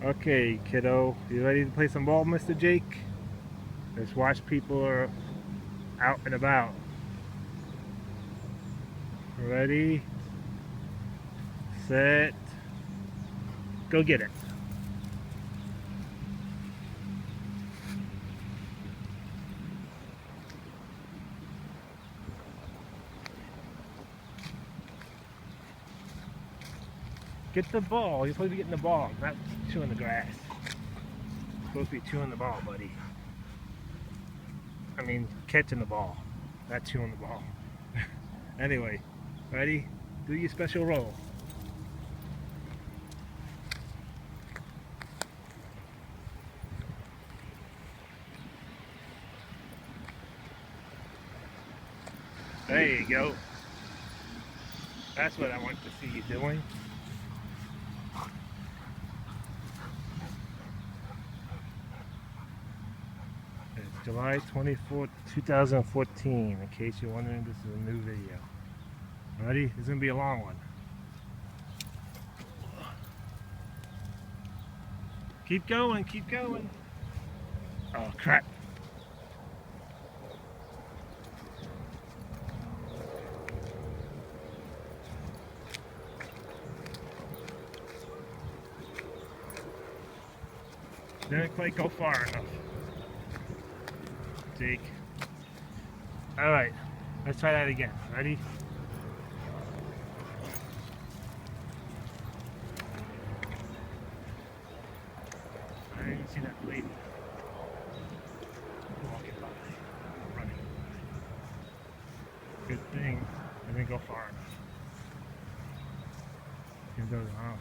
Okay, kiddo, you ready to play some ball, Mr. Jake? Let's watch people are out and about. Ready, set, go get it. Get the ball. You're supposed to be getting the ball, not chewing the grass. You're supposed to be chewing the ball, buddy. I mean, catching the ball, not chewing the ball. Anyway, ready? Do your special roll. There you go. That's what I want to see you doing. It's July 24th, 2014. In case you're wondering, this is a new video. Ready? This is going to be a long one. Keep going, keep going. Oh, crap. Didn't quite go far enough. Jake. Alright, let's try that again. Ready? I didn't even see that lady walking by, running by. Good thing I didn't go far enough.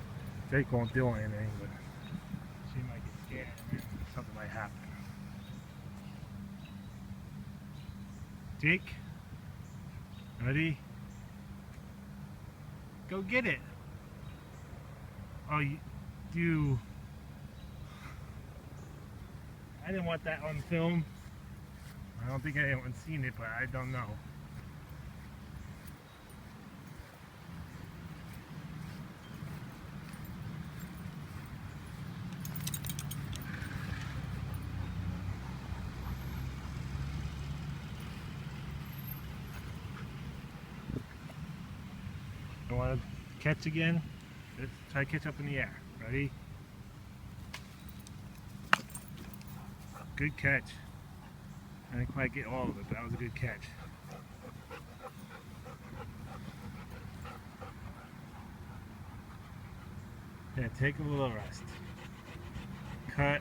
Jake won't do anything, but she might get scared and something might happen. Jake, ready? Go get it. Oh, you. I didn't want that on film. I don't think anyone's seen it, but I don't know. You want to catch again? Let's try to catch up in the air. Ready? Good catch. I didn't quite get all of it, but that was a good catch. Yeah, take a little rest. Cut.